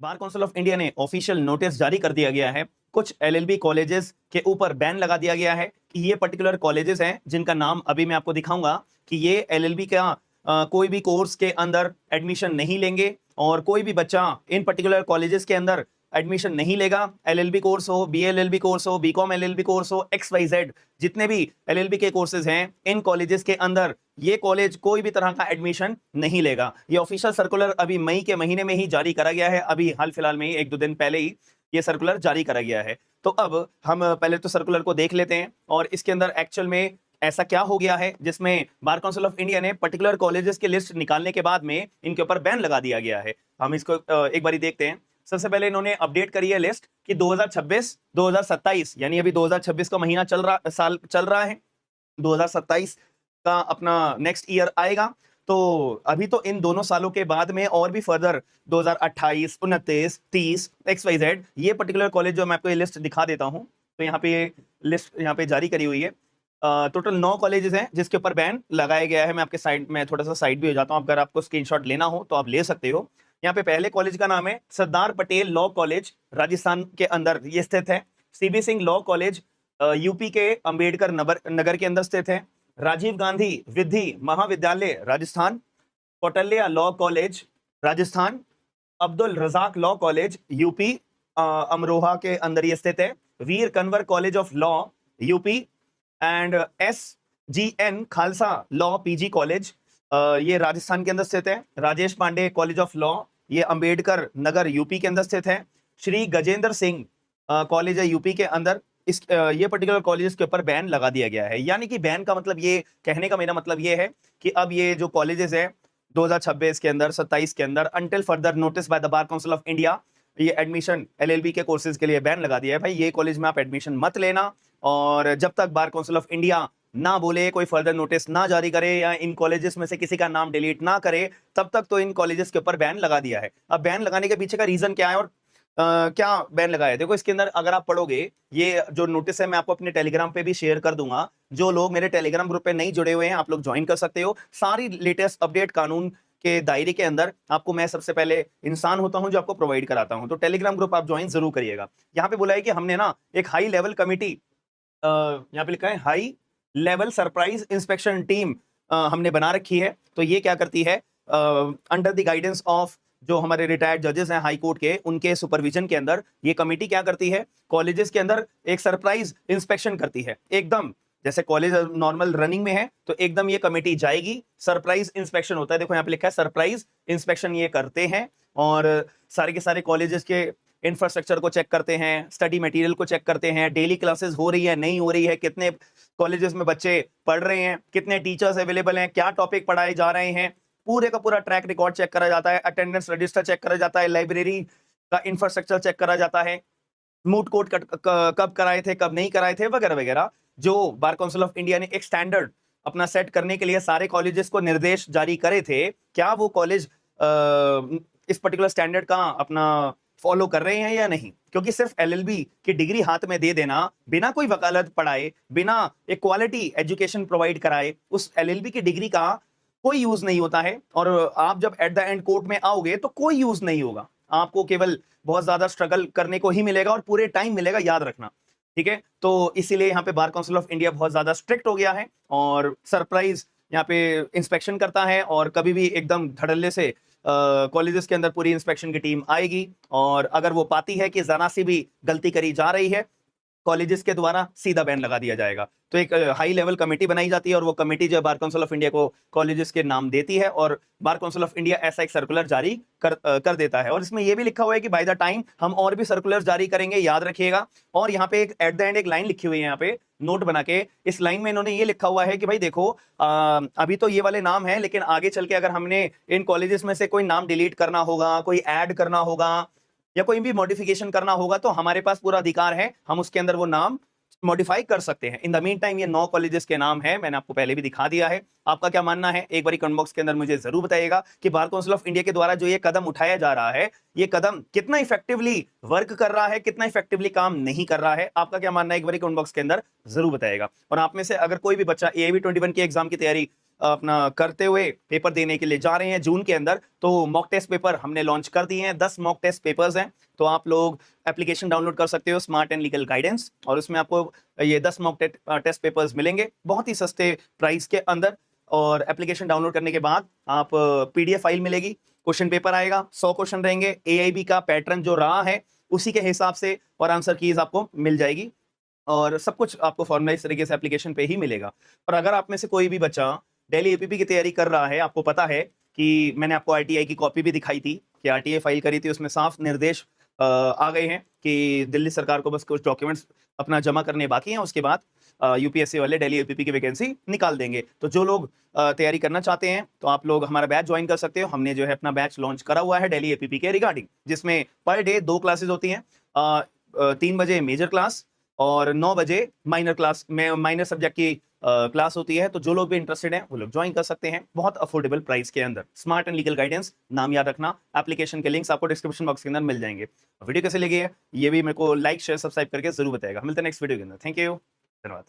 Bar council of India ने official notice जारी कर दिया गया है। कुछ एलएलबी कॉलेजेस के ऊपर बैन लगा दिया गया है कि ये पर्टिकुलर कॉलेजेस हैं जिनका नाम अभी मैं आपको दिखाऊंगा कि ये एलएलबी का कोई भी कोर्स के अंदर एडमिशन नहीं लेंगे और कोई भी बच्चा इन पर्टिकुलर कॉलेजेस के अंदर एडमिशन नहीं लेगा। एलएलबी कोर्स हो, बीएलएलबी कोर्स हो, बीकॉम एलएलबी कोर्स हो, XYZ जितने भी एलएलबी के कोर्सेज हैं इन कॉलेजेस के अंदर ये कॉलेज कोई भी तरह का एडमिशन नहीं लेगा। ये ऑफिशियल सर्कुलर अभी मई के महीने में ही जारी करा गया है, अभी हाल फिलहाल में ही 1-2 दिन पहले ही ये सर्कुलर जारी करा गया है। तो अब हम पहले तो सर्कुलर को देख लेते हैं और इसके अंदर एक्चुअल में ऐसा क्या हो गया है जिसमें बार काउंसिल ऑफ इंडिया ने पर्टिकुलर कॉलेजेस की लिस्ट निकालने के बाद में इनके ऊपर बैन लगा दिया गया है। हम इसको एक बारी देखते हैं। सबसे पहले इन्होंने अपडेट करी है लिस्ट कि 2026-2027 यानी अभी 2026 का महीना साल चल रहा है, 2027 का अपना नेक्स्ट ईयर आएगा। तो अभी तो इन दोनों सालों के बाद में और भी फर्दर 2028, 29, 30 XYZ ये पर्टिकुलर कॉलेज जो मैं आपको ये लिस्ट दिखा देता हूं। तो यहाँ पे लिस्ट यहाँ पे जारी करी हुई है। टोटल 9 कॉलेजेस हैं जिसके ऊपर बैन लगाया गया है। मैं आपके साइड में थोड़ा सा साइड भी हो जाता हूँ, अगर आपको स्क्रीनशॉट लेना हो तो आप ले सकते हो। यहाँ पे पहले कॉलेज का नाम है सरदार पटेल लॉ कॉलेज, राजस्थान के अंदर ये स्थित है। CB Singh law college UP के अंबेडकर नगर के अंदर स्थित है। राजीव गांधी विधि महाविद्यालय Rajasthan, Kautilya law college Rajasthan, Abdul Razak law college UP Amroha के अंदर ये स्थित है। Veer Kanwar college of law UP and SGN Khalsa law PG college ये राजस्थान के अंदर स्थित है। Rajesh Pandey college of law ये अंबेडकर नगर यूपी के अंदर स्थित है। श्री गजेंद्र सिंह कॉलेज है यूपी के अंदर। इस ये पर्टिकुलर कॉलेज के ऊपर बैन लगा दिया गया है। यानी कि बैन का मतलब ये कहने का मेरा मतलब ये है कि अब ये जो कॉलेजेस है 2026 के अंदर 27 के अंदर until further notice by the bar council of India ये एडमिशन एलएलबी के कोर्सेज के लिए बैन लगा दिया है। भाई ये कॉलेज में आप एडमिशन मत लेना और जब तक बार काउंसिल ऑफ इंडिया ना बोले, कोई फर्दर नोटिस ना जारी करे या इन कॉलेजेस में से किसी का नाम डिलीट ना करे, तब तक तो इन कॉलेजेस के ऊपर बैन लगा दिया है। अब बैन लगाने के पीछे का रीजन क्या है और क्या बैन लगाया? देखो इसके अंदर अगर आप पढ़ोगे, ये जो नोटिस है मैं आपको अपने टेलीग्राम पे भी शेयर कर दूंगा। जो लोग मेरे टेलीग्राम ग्रुप पे नहीं जुड़े हुए हैं आप लोग ज्वाइन कर सकते हो। सारी लेटेस्ट अपडेट कानून के दायरे के अंदर आपको मैं सबसे पहले इंसान होता हूं जो आपको प्रोवाइड कराता हूं। तो टेलीग्राम ग्रुप आप ज्वाइन जरूर करिएगा। यहाँ पे बोला है कि हमने ना एक हाई लेवल कमिटी, यहाँ पे लिखा है high level surprise inspection team हमने बना रखी है। तो ये क्या करती है, अंडर द गाइडेंस ऑफ जो हमारे रिटायर्ड जजेस हैं हाई कोर्ट के, उनके सुपरविजन के अंदर ये कमेटी क्या करती है, कॉलेजेस के अंदर एक सरप्राइज इंस्पेक्शन करती है। एकदम जैसे कॉलेज नॉर्मल रनिंग में है तो एकदम ये कमेटी जाएगी, सरप्राइज इंस्पेक्शन होता है। देखो यहाँ पे लिखा है सरप्राइज इंस्पेक्शन ये करते हैं और सारे के सारे कॉलेजेस के इंफ्रास्ट्रक्चर को चेक करते हैं, स्टडी मटेरियल को चेक करते हैं, डेली क्लासेस हो रही है नहीं हो रही है, कितने कॉलेजेस में बच्चे पढ़ रहे हैं, कितने टीचर्स अवेलेबल हैं, क्या टॉपिक पढ़ाए जा रहे हैं, पूरे का पूरा ट्रैक रिकॉर्ड चेक करा जाता है, अटेंडेंस रजिस्टर चेक करा जाता है, लाइब्रेरी का इंफ्रास्ट्रक्चर चेक करा जाता है, मूट कोर्ट कब कराए थे कब नहीं कराए थे वगैरह वगैरह। जो बार काउंसिल ऑफ इंडिया ने एक स्टैंडर्ड अपना सेट करने के लिए सारे कॉलेजेस को निर्देश जारी करे थे, क्या वो कॉलेज इस पर्टिकुलर स्टैंडर्ड का अपना फॉलो कर रहे हैं या नहीं? क्योंकि सिर्फ एलएलबी की डिग्री हाथ में दे देना बिना कोई वकालत पढ़ाए, बिना एक क्वालिटी एजुकेशन प्रोवाइड कराए, उस एलएलबी की डिग्री का कोई यूज नहीं होता है। और आप जब एट द एंड कोर्ट में आओगे तो कोई यूज नहीं होगा, आपको केवल बहुत ज्यादा स्ट्रगल करने को ही मिलेगा और पूरे टाइम मिलेगा, याद रखना, ठीक है। तो इसीलिए यहाँ पे बार काउंसिल ऑफ इंडिया बहुत ज्यादा स्ट्रिक्ट हो गया है और सरप्राइज यहाँ पे इंस्पेक्शन करता है और कभी भी एकदम धड़ल्ले से कॉलेजेस के अंदर पूरी इंस्पेक्शन की टीम आएगी और अगर वो पाती है कि जरा सी भी गलती करी जा रही है कॉलेजेस के द्वारा सीधा बैन लगा दिया जाएगा। तो एक हाई लेवल कमेटी बनाई जाती है और वो कमेटी जो बार काउंसिल ऑफ इंडिया को कॉलेजेस के नाम देती है और बार काउंसिल ऑफ इंडिया ऐसा एक सर्कुलर जारी कर देता है। और इसमें ये भी लिखा हुआ है कि बाय द टाइम हम और भी सर्कुलर जारी करेंगे, याद रखिएगा। और यहाँ पे एक एट द एंड एक लाइन लिखी हुई है, यहाँ पे नोट बना के, इस लाइन में इन्होंने ये लिखा हुआ है कि भाई देखो अभी तो ये वाले नाम है, लेकिन आगे चल के अगर हमने इन कॉलेजेस में से कोई नाम डिलीट करना होगा, कोई ऐड करना होगा या कोई भी मॉडिफिकेशन करना होगा तो हमारे पास पूरा अधिकार है, हम उसके अंदर वो नाम मॉडिफाई कर सकते हैं। इन द मीन टाइम ये 9 कॉलेजेस के नाम है, मैंने आपको पहले भी दिखा दिया है। आपका क्या मानना है एक बार कमेंट बॉक्स के अंदर मुझे जरूर बताइएगा कि बार काउंसिल ऑफ इंडिया के द्वारा जो ये कदम उठाया जा रहा है, ये कदम कितना इफेक्टिवली वर्क कर रहा है, कितना इफेक्टिवली काम नहीं कर रहा है। आपका क्या मानना है एक बार कमेंट बॉक्स के अंदर जरूर बताइएगा। और आप में से अगर कोई भी बच्चा AIB 21 की एग्जाम की तैयारी अपना करते हुए पेपर देने के लिए जा रहे हैं जून के अंदर, तो मॉक टेस्ट पेपर हमने लॉन्च कर दिए हैं। 10 मॉक टेस्ट पेपर्स हैं, तो आप लोग एप्लीकेशन डाउनलोड कर सकते हो स्मार्ट एंड लीगल गाइडेंस, और उसमें आपको ये 10 मॉक टेस्ट पेपर्स मिलेंगे बहुत ही सस्ते प्राइस के अंदर। और एप्लीकेशन डाउनलोड करने के बाद आप पीडीएफ फाइल मिलेगी, क्वेश्चन पेपर आएगा, 100 क्वेश्चन रहेंगे, एआईबी का पैटर्न जो रहा है उसी के हिसाब से, और आंसर कीज आपको मिल जाएगी, और सब कुछ आपको फॉर्मलाइज तरीके से एप्लीकेशन पे ही मिलेगा। और अगर आप में से कोई भी बच्चा दिल्ली एपीपी की तैयारी कर रहा है, आपको पता है कि मैंने आपको आरटीआई की कॉपी भी दिखाई थी कि आरटीआई फाइल करी थी, उसमें साफ निर्देश आ गए हैं कि दिल्ली सरकार को बस कुछ डॉक्यूमेंट्स अपना जमा करने बाकी हैं, उसके बाद यूपीएससी वाले दिल्ली एपीपी की वैकेंसी निकाल देंगे। तो जो लोग तैयारी करना चाहते हैं तो आप लोग हमारा बैच ज्वाइन कर सकते हो। हमने जो है अपना बैच लॉन्च करा हुआ है दिल्ली एपीपी के रिगार्डिंग, जिसमें पर डे 2 क्लासेस होती हैं, 3 बजे मेजर क्लास और 9 बजे माइनर क्लास में माइनर सब्जेक्ट की क्लास होती है। तो जो लोग भी इंटरेस्टेड हैं वो लोग ज्वाइन कर सकते हैं बहुत अफोर्डेबल प्राइस के अंदर। स्मार्ट एंड लीगल गाइडेंस नाम याद रखना, एप्लीकेशन के लिंक्स आपको डिस्क्रिप्शन बॉक्स के अंदर मिल जाएंगे। वीडियो कैसे लगी है ये भी मेरे को लाइक शेयर सब्सक्राइब करके जरूर बताएगा। मिलते हैं नेक्स्ट वीडियो के अंदर। थैंक यू, धन्यवाद।